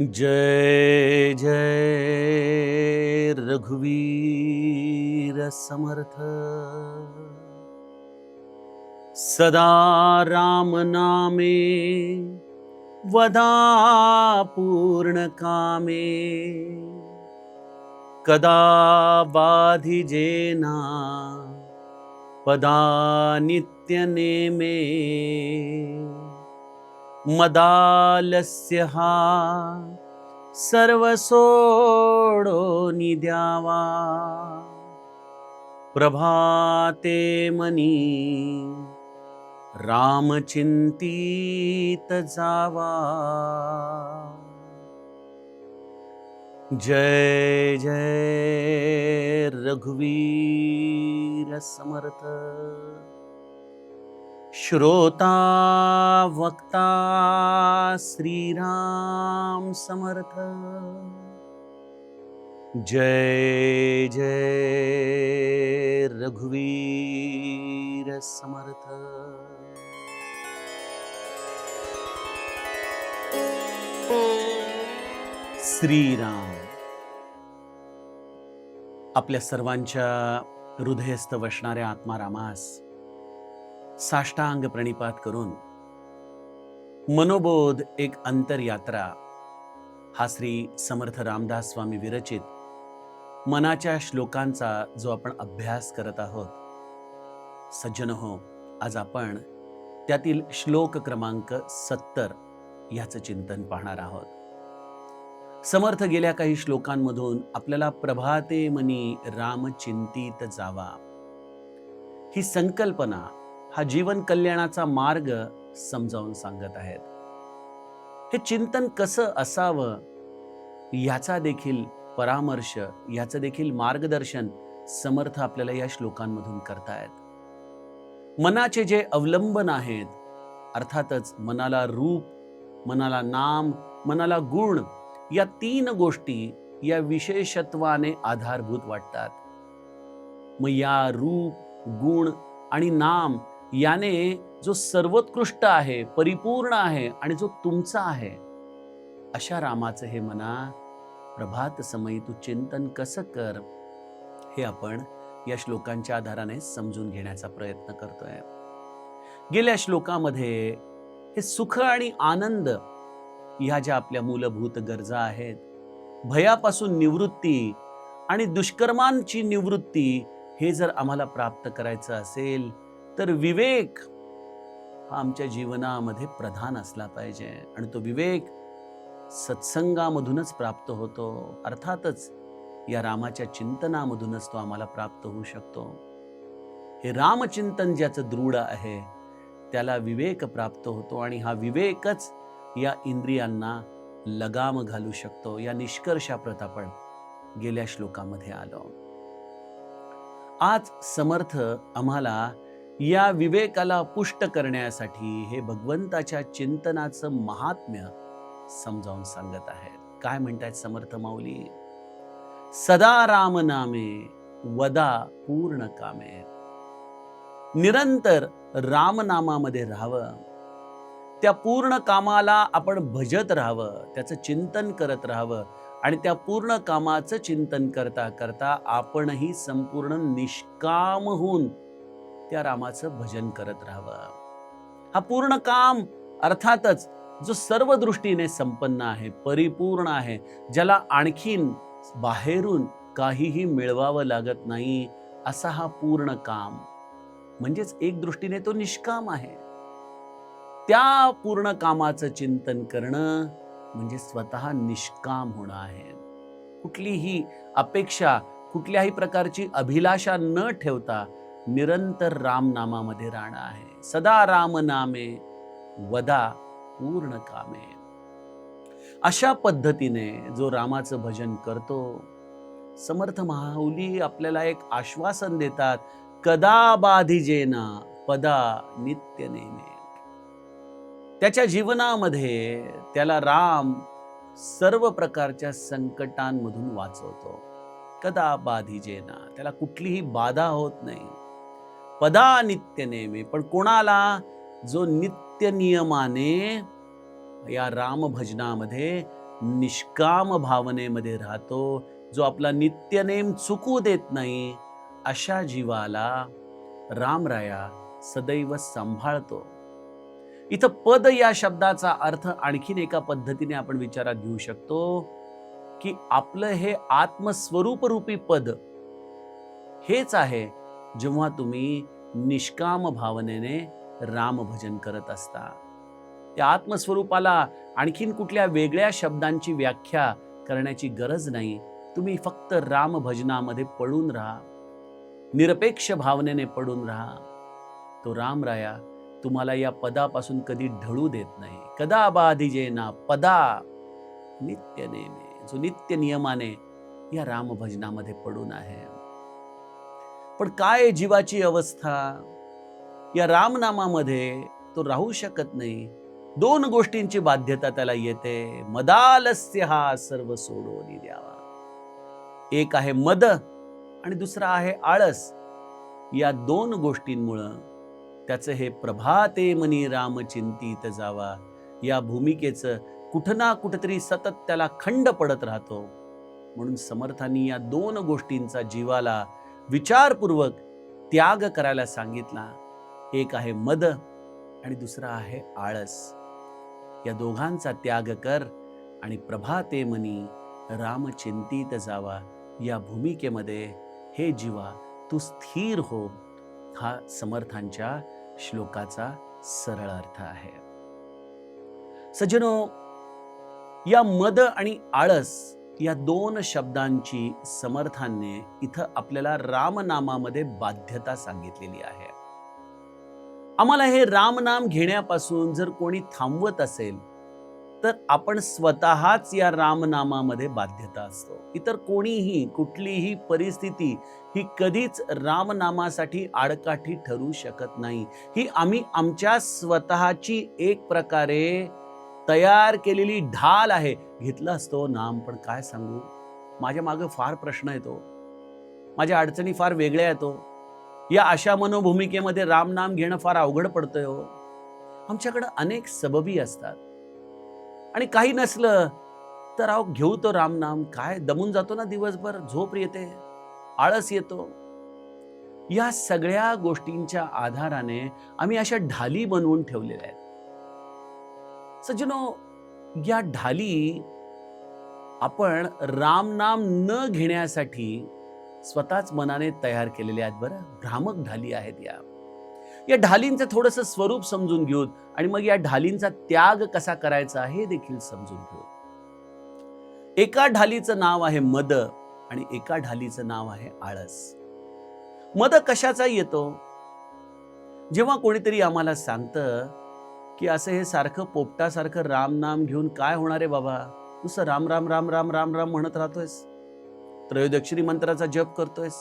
जय जय रघुवीर समर्थ। सदा राम नामे वदा पूर्ण कामे। कदा बाधिजेना पदा नित्य नेमे। मदालस्य हा सर्व सोडो निद्यावा। प्रभाते मनी रामचिंतीत जावा। जय जय रघुवीर समर्थ। श्रोता वक्ता श्रीराम समर्थ। जय जय रघुवीर समर्थ। श्रीराम आपल्या सर्वांच्या हृदयस्थ वसणाऱ्या आत्मारामास साष्टांग प्रणिपात करून मनोबोध एक अंतरयात्रा हा श्री समर्थ रामदास स्वामी विरचित मनाच्या श्लोकांचा जो आपण अभ्यास करत आहोत, सज्जन हो, आज आपण त्यातील श्लोक क्रमांक 70 याचं चिंतन पाहणार आहोत। समर्थ गेल्या काही श्लोकांमधून आपल्याला प्रभाते मनी राम चिंतित जावा ही संकल्पना, हा जीवन कल्याणाचा मार्ग समजावून सांगत आहेत। हे चिंतन कसं असावं याचा देखील परामर्श, याचं देखील मार्गदर्शन समर्थ आपल्याला या श्लोकांमधून करतायत। मनाचे जे अवलंबन आहेत, अर्थातच मनाला रूप, मनाला नाम, मनाला गुण या 3 गोष्टी या विशेषत्वाने आधारभूत वाटतात। मग या रूप, गुण आणि नाम याने जो सर्वोत्कृष्ट आहे, परिपूर्ण आहे आणि जो तुमचा आहे, अशा रामाचं हे मना प्रभात समयी तू चिंतन कसं कर, हे आपण या श्लोकांच्या आधाराने समजून घेण्याचा प्रयत्न करतोय। गेल्या श्लोकामध्ये हे सुख आणि आनंद ह्या ज्या आपल्या मूलभूत गरजा आहेत, भयापासून निवृत्ती आणि दुष्कर्मांची निवृत्ती, हे जर आम्हाला प्राप्त करायचं असेल तर विवेक हा आमच्या जीवनामध्ये प्रधान असला पाहिजे। आणि तो विवेक सत्संगामधूनच प्राप्त होतो, अर्थातच या रामाच्या चिंतनामधूनच तो आम्हाला प्राप्त होऊ शकतो। हे रामचिंतन ज्याचं दृढ आहे त्याला विवेक प्राप्त होतो आणि हा विवेकच या इंद्रियांना लगाम घालू शकतो। या निष्कर्षाप्रत आपण गेल्या श्लोकामध्ये आलो। आज समर्थ आम्हाला या विवेकाला पुष्ट करण्यासाठी हे भगवंताच्या चिंतनाचं महात्म्य समजावून सांगत आहेत। काय म्हणतायत समर्थ माऊली? सदा राम नामे वदा पूर्ण कामे। निरंतर रामनामामध्ये राहावं, त्या पूर्ण कामाला आपण भजत राहावं, त्याचं चिंतन करत राहावं आणि त्या पूर्ण कामाचं चिंतन करता करता आपणही संपूर्ण निष्काम होऊन त्या रामाचं भजन करत राहावं। हा पूर्ण काम अर्थातच जो सर्व दृष्टीने संपन्न आहे, परिपूर्ण आहे, ज्याला आणखीन बाहेरून काहीही मिळवावं लागत नाही, असा हा पूर्ण काम, म्हणजेच एक दृष्टीने तो निष्काम आहे। त्या पूर्ण कामाचं चिंतन करणं म्हणजे स्वतः निष्काम होणं आहे। कुठलीही अपेक्षा, कुठल्याही प्रकारची अभिलाषा न ठेवता निरंतर राम नामामध्ये राहणं आहे। सदा राम नामे वदा पूर्ण कामे। अशा पद्धतीने जो रामाचं भजन करतो, समर्थ माऊली आपल्याला एक आश्वासन देतात, कदा बाधिजेना पदा नित्य नेमे। त्याच्या जीवनामध्ये त्याला राम सर्व प्रकारच्या संकटांमधून वाचवतो। कदा बाधिजेना, त्याला कुठलीही बाधा होत नाही। पदा नित्य नेमे, पण कोणाला? जो नित्य नियमाने या राम भजनामध्ये निष्काम भावनेमध्ये राहतो, जो आपला नित्यनेम चुकू देत नाही, अशा जीवाला रामराया सदैव सांभाळतो. इथं पद या शब्दाचा अर्थ आणखीन एका पद्धतीने आपण विचारात घेऊ शकतो, की आपलं हे आत्मस्वरूप रूपी पद हेच आहे, जेव्हा तुम्ही निष्काम भावनेने रामभजन करत असता. त्या आत्मस्वरूपाला आणखीन कुठल्या वेगळ्या शब्दांची व्याख्या करण्याची गरज नाही. तुम्ही फक्त रामभजनामध्ये पडून राहा, निरपेक्ष भावनेने पडून राहा. तो रामराया तुम्हाला या पदापासून कधी ढळू देत नाही. कदा बाधिजेना पदा नित्य नेमे, जो नित्य नियमाने या रामभजनामध्ये पडून आहे. पण काय जीवाची अवस्था, या रामनामामध्ये तो राहू शकत नाही. दोन गोष्टींची बाध्यता त्याला येते. मदालस्य हा सर्व सोडून द्यावा. एक आहे मद आणि दुसरा आहे आळस. या दोन गोष्टींमुळं त्याचं हे प्रभाते मनी राम चिंतित जावा या भूमिकेचं कुठं ना कुठंतरी सतत त्याला खंड पडत राहतो. म्हणून समर्थांनी या दोन गोष्टींचा जीवाला विचारपूर्वक त्याग करायला सांगितला. एक आहे मद आणि दुसरा आहे आळस. या दोघांचा त्याग कर आणि प्रभाते मनी राम चिंतित जावा या भूमिकेमध्ये हे जीवा तू स्थिर हो. हा समर्थांच्या श्लोकाचा सरळ अर्थ आहे. सज्जनो, या मद आणि आळस या दोन शब्दांची समर्थांनी इथं आपल्याला रामनामामध्ये बाध्यता सांगितलेली आहे. आम्हाला हे रामनाम घेण्यापासून जर कोणी थांबवत असेल तर आपण स्वतःच या रामनामामध्ये बाध्यता असतो. इतर कोणीही कुठलीही परिस्थिती ही कधीच रामनामासाठी आडकाठी ठरू शकत नाही. ही आम्ही आमच्या स्वतःची एक प्रकारे तयार केलेली ढाल आहे. घेतलं असतो नाम, पण काय सांगू, माझ्या मागे फार प्रश्न येतो, माझ्या अडचणी फार वेगळ्या येतो. या अशा मनोभूमिकेमध्ये रामनाम घेणं फार अवघड पडतंय हो. आमच्याकडे अनेक सबबी असतात आणि काही नसलं तर अहो घेऊ तो रामनाम, काय दमून जातो ना दिवसभर, झोप येते, आळस येतो. या सगळ्या गोष्टींच्या आधाराने आम्ही अशा ढाली बनवून ठेवलेल्या आहेत. सज्जनो, या ढाली आपण रामनाम न घेण्यासाठी स्वतःच मनाने तयार केलेल्या आहेत. बरं, भ्रामक ढाली आहेत या ढालींचं थोडंसं स्वरूप समजून घेऊ आणि मग या ढालींचा त्याग कसा करायचा हे देखील समजून घेऊ. एका ढालीचं नाव आहे मद आणि एका ढालीचं नाव आहे आळस. मद कशाचा येतो? जेव्हा कोणीतरी आम्हाला सांगतं की असं हे सारखं पोपटासारखं रामनाम घेऊन काय होणार आहे बाबा, नुसतं राम राम राम राम राम राम म्हणत राहतोयस, त्रयोदक्षिणी मंत्राचा जप करतोयस.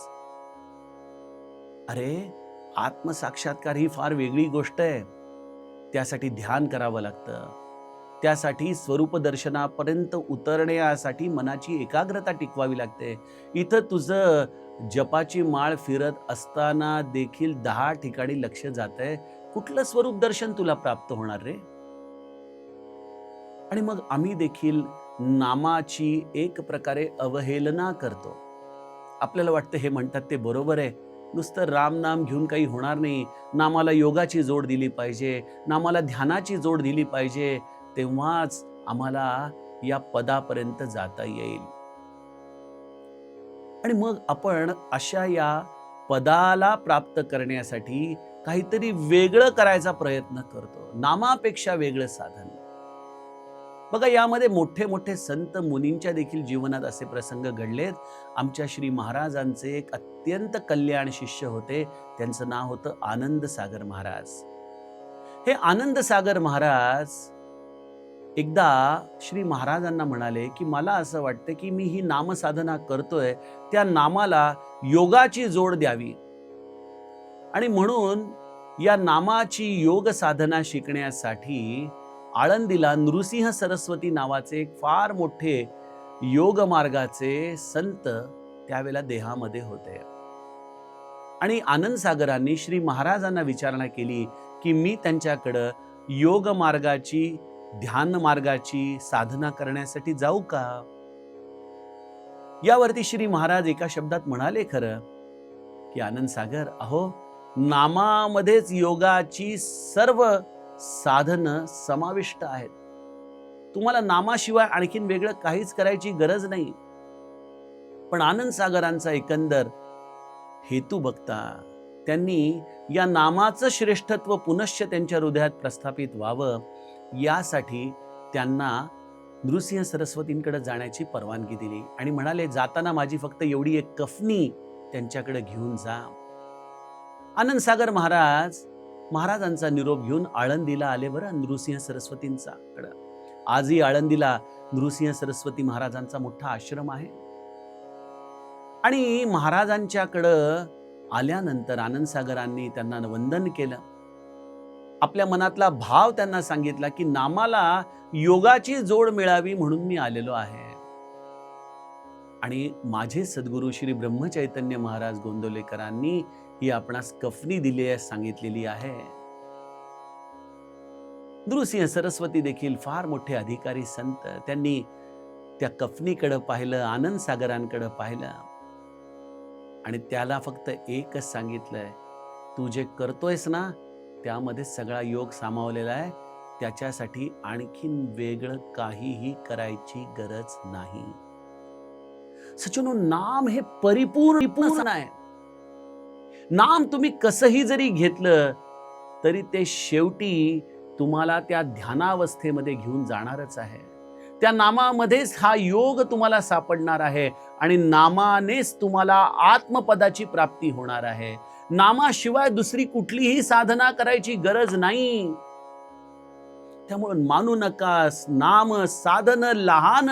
अरे, आत्मसाक्षात्कार ही फार वेगळी गोष्ट आहे. त्यासाठी ध्यान करावं लागतं. त्यासाठी स्वरूप दर्शनापर्यंत उतरण्यासाठी मनाची एकाग्रता टिकवावी लागते. इथं तुझं जपाची माळ फिरत असताना देखील 10 ठिकाणी लक्ष जातंय. कुठलं स्वरूप दर्शन तुला प्राप्त होणार रे? आणि मग आम्ही देखील नामाची एक प्रकारे अवहेलना करतो. आपल्याला वाटतं हे म्हणतात ते बरोबर आहे, नुसतं राम नाम घेऊन काही होणार नाही, नामाला योगाची जोड दिली पाहिजे, नामाला ध्यानाची जोड दिली पाहिजे, तेव्हाच आम्हाला या पदापर्यंत जाता येईल. आणि मग आपण अशा या पदाला प्राप्त करण्यासाठी काहीतरी वेगळं करायचा प्रयत्न करतो, नामापेक्षा वेगळं साधन. बघा, यामध्ये मोठे मोठे संत मुनींच्या देखील जीवनात असे प्रसंग घडलेत. आमच्या श्री महाराजांचे एक अत्यंत कल्याण शिष्य होते, त्यांचं नाव होतं आनंद सागर महाराज. हे आनंद सागर महाराज एकदा श्री महाराजांना म्हणाले की मला असं वाटतं की मी ही नामसाधना करतोय, त्या नामाला योगाची जोड द्यावी, आणि म्हणून या नामाची योग साधना शिकण्यासाठी आळंदीला नृसिंह सरस्वती नावाचे एक फार मोठे योग मार्गाचे संत त्यावेळेला देहामध्ये होते. आणि आनंद सागरांनी श्री महाराजांना विचारणा केली की मी त्यांच्याकडं योग मार्गाची ध्यान मार्गाची साधना करण्यासाठी जाऊ का? यावरती श्री महाराज एका शब्दात म्हणाले खरं की आनंद सागर, अहो नामामध्येच योगाची सर्व साधनं समाविष्ट आहेत. तुम्हाला नामाशिवाय आणखीन वेगळं काहीच करायची गरज नाही. पण आनंद सागरांचा एकंदर हेतू बघता त्यांनी या नामाचं श्रेष्ठत्व पुनश्च त्यांच्या हृदयात प्रस्थापित व्हावं, यासाठी त्यांना नृसिंह सरस्वतींकडे जाण्याची परवानगी दिली आणि म्हणाले, जाताना माझी फक्त एवढी एक कफनी त्यांच्याकडे घेऊन जा. आनंद सागर महाराजांचा निरोप घेऊन आळंदीला आले बरं नृसिंह सरस्वतींचा कडे. आजही आळंदीला नृसिंह सरस्वती महाराजांचा मोठा आश्रम आहे. आणि महाराजांच्याकडं आल्यानंतर आनंद सागरांनी त्यांना वंदन केलं. आपल्या मनातला भाव त्यांना सांगितला की नामाला योगाची जोड मिळावी म्हणून मी आलेलो आहे. आणि माझे सद्गुरू श्री ब्रह्मचैतन्य महाराज गोंदवलेकरांनी ही आपणास कफनी दिली आहे, सांगितलेली आहे. नृसिंह सरस्वती देखील फार मोठे अधिकारी संत. त्यांनी त्या कफनीकडे पाहिलं, आनंद सागरांकडे पाहिलं आणि त्याला फक्त एकच सांगितलंय, तू जे करतोयस ना त्यामध्ये सगळा योग सामावलेला आहे, त्याच्यासाठी आणखीन वेगळं काहीही करायची गरज नाही. सचिनो, नाम हे परिपूर्ण आहे. नाम तुम्ही कसंही जरी घेतलं तरी ते शेवटी तुम्हाला त्या ध्यानावस्थेमध्ये घेऊन जाणारच आहे. त्या नामामध्येच हा योग तुम्हाला सापडणार आहे आणि नामानेच तुम्हाला आत्मपदाची प्राप्ती होणार आहे. नामाशिवाय दुसरी कुठलीही साधना करायची गरज नाही. त्यामुळे मानू नकास नाम साधन लहान,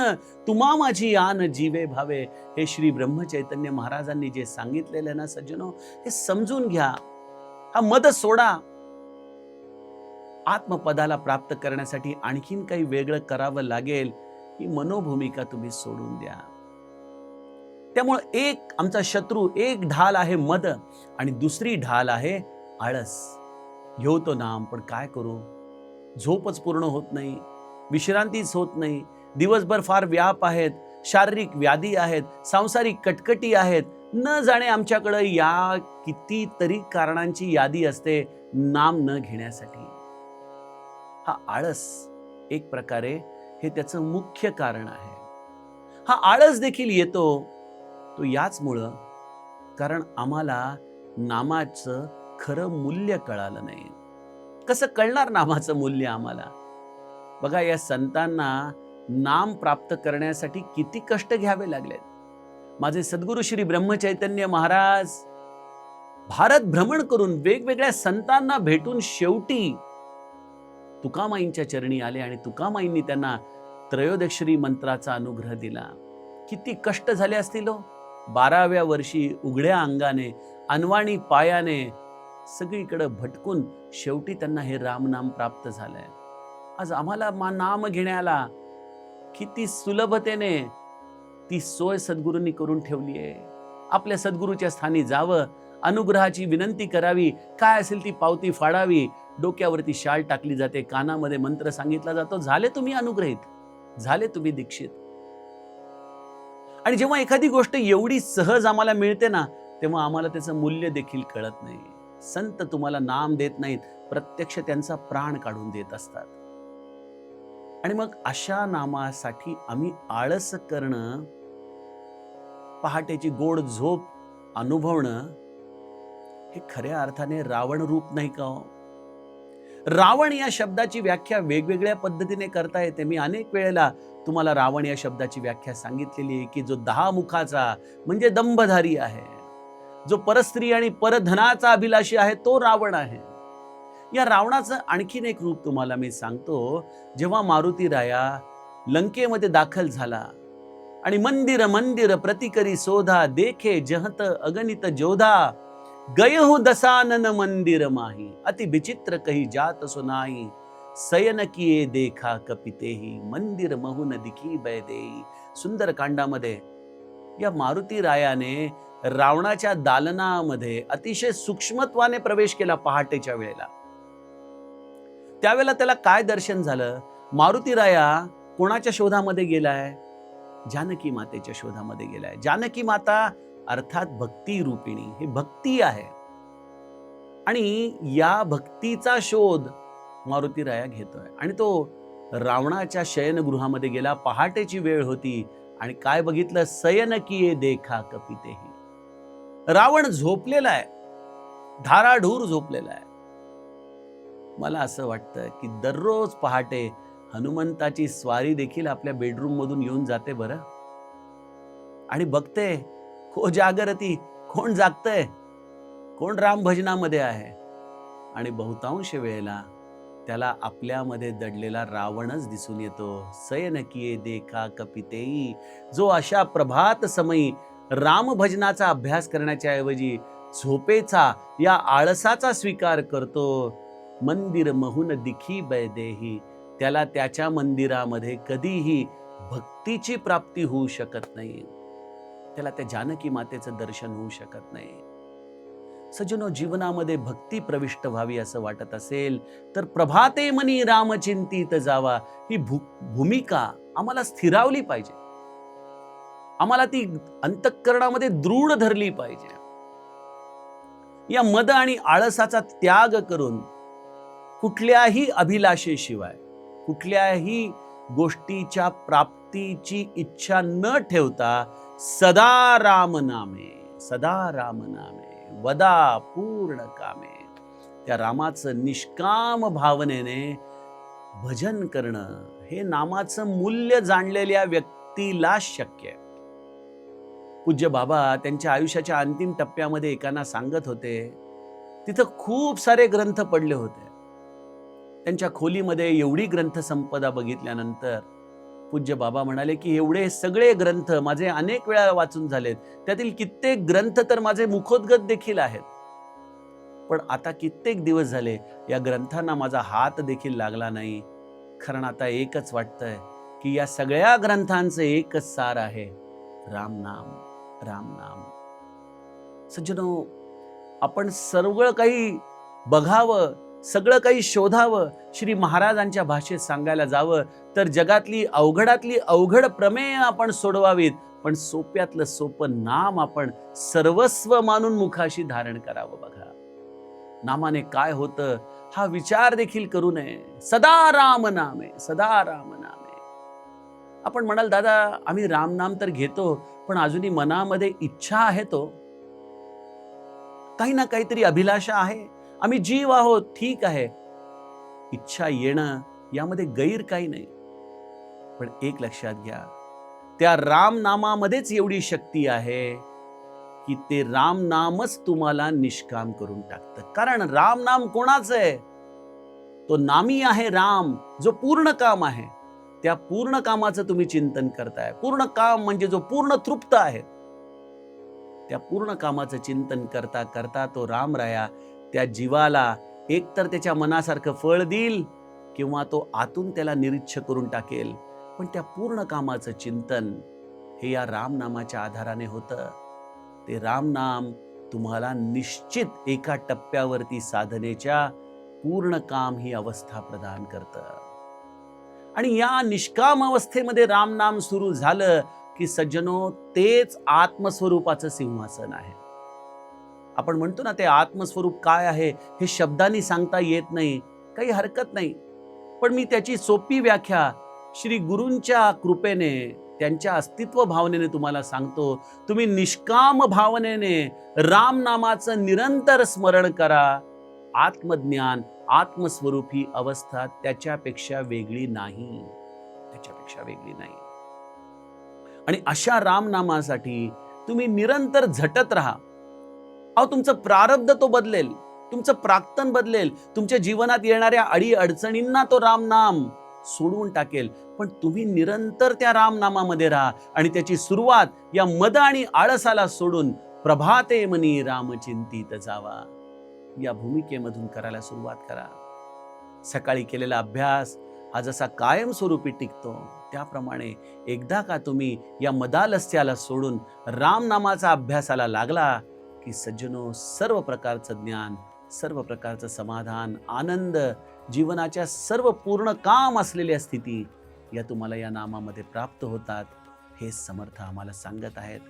तुम्हा माझी आन जीवे भावे. हे श्री ब्रह्मचैतन्य महाराजांनी जे सांगितलेलं ना सज्जनो, हे समजून घ्या. हा मद सोडा. आत्मपदाला प्राप्त करण्यासाठी आणखीन काही वेगळं करावं लागेल ही मनोभूमिका तुम्ही सोडून द्या. त्यामुळे एक आमचा शत्रू, एक ढाल आहे मद आणि दुसरी ढाल आहे आळस. घेऊ तो नाम पण काय करू, झोपच पूर्ण होत नाही, विश्रांतीच होत नाही, दिवसभर फार व्याप आहेत, शारीरिक व्याधी आहेत, सांसारिक कटकटी आहेत, न जाणे आमच्याकडे या कितीतरी कारणांची यादी असते नाम न घेण्यासाठी. हा आळस एक प्रकारे हे त्याचं मुख्य कारण आहे. हा आळस देखील येतो तो याचमुळं कारण आम्हाला नामाचं खरं मूल्य कळालं नाही. कसं कळणार नामाचं मूल्य आम्हाला? बघा, या संतांना नाम प्राप्त करण्यासाठी किती कष्ट घ्यावे लागलेत. माझे सद्गुरू श्री ब्रह्मचैतन्य महाराज भारत भ्रमण करून वेगवेगळ्या संतांना भेटून शेवटी तुकामाईंच्या चरणी आले आणि तुकामाईंनी त्यांना त्रयोदशी मंत्राचा अनुग्रह दिला. किती कष्ट झाले असतील. 12व्या वर्षी उघड्या अंगाने, अनवाणी पायाने सगळीकडे भटकून शेवटी त्यांना हे रामनाम प्राप्त झालंय. आज आम्हाला नाम घेण्याला किती सुलभतेने ती सोय सद्गुरूंनी करून ठेवली आहे. आपल्या सद्गुरूच्या स्थानी जावं, अनुग्रहाची विनंती करावी, काय असेल ती पावती फाडावी, डोक्यावरती शाल टाकली जाते, कानामध्ये मंत्र सांगितला जातो, झाले तुम्ही अनुग्रहित, झाले तुम्ही दीक्षित. आणि जेव्हा एखादी गोष्ट एवढी सहज आम्हाला मिळते ना, तेव्हा आम्हाला त्याचं मूल्य देखील कळत नाही. संत तुम्हाला नाम देत नाहीत, प्रत्यक्ष त्यांचा प्राण काढून देत असतात. आणि मग अशा नामासाठी आम्ही आळस करणं, पहाटेची गोड झोप अनुभवणं, हे खऱ्या अर्थाने रावण रूप नाही का हो? रावण या शब्दाची व्याख्या वेगवेगळ्या पद्धतीने करता येते. मी अनेक वेळेला तुम्हाला रावण या शब्दाची व्याख्या सांगितलेली आहे की जो 10 मुखाचा म्हणजे दंभधारी आहे, जो परस्त्री आणि परधनाचा अभिलाषी आहे, तो रावण आहे. या रावणाचं आणखीन एक रूप तुम्हाला मी सांगतो. जेव्हा मारुती राया लंकेमध्ये दाखल झाला आणि मंदिर मंदिर प्रतिकरी शोधा, देखे जहत अगणित जोधा, गयहु दसानन मंदिर माही, अति विचित्र कही जात सुनाई, सयन किए देखा कपितेही, मंदिर महून दिखी बैदेई. सुंदरकांडामध्ये या मारुती रायाने रावणाच्या दालनामध्ये अतिशय सूक्ष्मत्वाने प्रवेश केला पहाटेच्या वेळेला. त्यावेळेला त्याला काय दर्शन झालं? मारुती राया कोणाच्या शोधामध्ये गेलाय? जानकी मातेच्या शोधामध्ये गेलाय. जानकी माता अर्थात भक्ती रूपिणी, हे भक्ती आहे. आणि या भक्तीचा शोध मारुती राया घेतोय आणि तो रावणाच्या शयनगृहामध्ये गेला. पहाटेची वेळ होती आणि काय बघितलं? शयन किये देखा कपितेही. रावण झोपलेला आहे, धाराढूर झोपलेला आहे. मला असं वाटतं की दररोज पहाटे हनुमंताची स्वारी देखील आपल्या बेडरूम मधून येऊन जाते बरं, आणि बघते को जागरती, कोण जागतंय, कोण राम भजनामध्ये आहे. आणि बहुतांश वेळेला त्याला आपल्यामध्ये दडलेला रावणच दिसून येतो. शयन किये देखा कपितेई, जो अशा प्रभात समयी राम भजनाचा अभ्यास करण्याच्या ऐवजी झोपेचा, या आळसाचा स्वीकार करतो. मंदिर महून दिखी बैदेही, त्याला त्याच्या मंदिरामध्ये कधीही भक्तीची प्राप्ती होऊ शकत नाही, त्याला त्या जानकी मातेचं दर्शन होऊ शकत नाही. सज्जनो, जीवनामध्ये भक्ती प्रविष्ट व्हावी असं वाटत असेल तर प्रभाते मनी राम चिंतित जावा, ही भूमिका आम्हाला स्थिरावली पाहिजे, आम्हाला ती अंतःकरणामध्ये दृढ धरली पाहिजे. या मद आणि आळसाचा त्याग करून कुठल्याही अभिलाषेशिवाय, कुठल्याही गोष्टीच्या प्राप्तीची इच्छा न ठेवता सदा राम नामे, सदा राम नामे वदा पूर्ण कामे, त्या रामाचं निष्काम भावनेने भजन करणं हे नामाचं मूल्य जाणलेल्या व्यक्तीला शक्य आहे. पूज्य बाबा त्यांच्या आयुष्याच्या अंतिम टप्प्यामध्ये एकांना सांगत होते, तिथं खूप सारे ग्रंथ पडले होते. त्यांच्या खोलीमध्ये एवढी ग्रंथसंपदा बघितल्यानंतर पूज्य बाबा म्हणाले की एवढे सगळे ग्रंथ माझे अनेक वेळा वाचून झालेत, त्यातील कित्येक ग्रंथ तर माझे मुखोद्गत देखील आहेत, पण आता कित्येक दिवस झाले या ग्रंथांना माझा हात देखील लागला नाही. कारण आता एकच वाटतंय की या सगळ्या ग्रंथांचं एकच सार आहे, राम नाम, राम नाम. सज्जनो, आपण सर्व काही बघावं, सगळं काही शोधावं, श्री महाराजांच्या भाषेत सांगायला जावं तर जगातली अवघडातली अवघड प्रमेय आपण सोडवावीत, पण सोप्यातलं सोपं नाम आपण सर्वस्व मानून मुखाशी धारण करावं. बघा, नामाने काय होतं हा विचार देखील करू नये. सदा राम नामे, सदा राम नामे. आपण म्हणाल, दादा आम्ही राम नाम तर घेतो, पण अजूनही मनामध्ये इच्छा आहे, तो काही ना काहीतरी अभिलाषा आहे. आम्ही जीव आहोत, ठीक आहे, इच्छा येणं यामध्ये गैर काही नाही. पण एक लक्षात घ्या, त्या राम नामामध्येच एवढी शक्ती आहे की ते राम नामच तुम्हाला निष्काम करून टाकतं. कारण राम नाम कोणाचं आहे? तो नामी आहे राम, जो पूर्ण काम आहे. त्या पूर्ण कामाचं तुम्ही चिंतन करताय. पूर्ण काम म्हणजे जो पूर्ण तृप्त आहे. त्या पूर्ण कामाचं चिंतन करता करता तो रामराया त्या जीवाला एकतर त्याच्या मनासारखं फळ देईल किंवा तो आतून त्याला निरीच्छ करून टाकेल. पण त्या पूर्ण कामाचं चिंतन हे या राम नामाच्या आधाराने होतं. ते राम नाम तुम्हाला निश्चित एका टप्प्यावरती साधनेच्या पूर्ण काम ही अवस्था प्रदान करतं. आणि या निष्काम अवस्थेमध्ये राम नाम सुरू झालं की सज्जनो, तेच आत्मस्वरूपाचं सिंहासन आहे. आपण म्हणतो ना, ते आत्मस्वरूप काय आहे हे शब्दांनी सांगता येत नाही, काही हरकत नाही, पण मी त्याची सोपी व्याख्या श्री गुरूंच्या कृपेने, त्यांच्या अस्तित्व भावनेने तुम्हाला सांगतो. तुम्ही निष्काम भावनेने राम नामाचं निरंतर स्मरण करा. आत्मज्ञान, आत्मस्वरूप ही अवस्था त्याच्यापेक्षा वेगळी नाही, त्याच्यापेक्षा वेगळी नाही. आणि अशा राम नामासाठी तुम्ही निरंतर झटत राहा. अहो, तुमचं प्रारब्ध तो बदलेल, तुमचं प्राक्तन बदलेल, तुमच्या जीवनात येणाऱ्या अडी अडचणींना तो राम नाम सोडवून टाकेल. पण तुम्ही निरंतर त्या राम नामामध्ये राहा आणि त्याची सुरुवात या मद आणि आळसाला सोडून प्रभाते मनी राम चिंतित जावा या भूमिकेमधून करायला सुरुवात करा. सकाळी केलेला अभ्यास हा जसा कायमस्वरूपी टिकतो, त्याप्रमाणे एकदा का तुम्ही या मदालस्याला सोडून राम नामाचा अभ्यासाला लागला की सज्जनो, सर्व प्रकारचं ज्ञान सर्व प्रकारचं समाधान, आनंद, जीवनाच्या सर्व पूर्ण काम असलेल्या स्थिती या तुम्हाला या नामामध्ये प्राप्त होतात, हे समर्थ आम्हाला सांगत आहेत.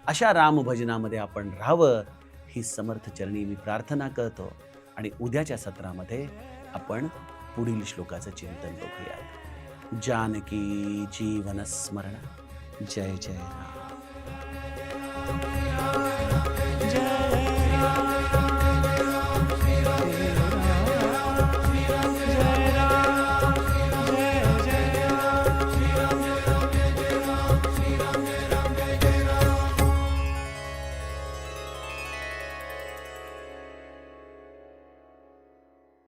अशा रामभजनामध्ये आपण राहावं ही समर्थ चरणी मी प्रार्थना करतो. आणि उद्याच्या सत्रामध्ये आपण पुढील श्लोकाचं चिंतन बघूयात. जानकी जीवन स्मरण. जय जय राम.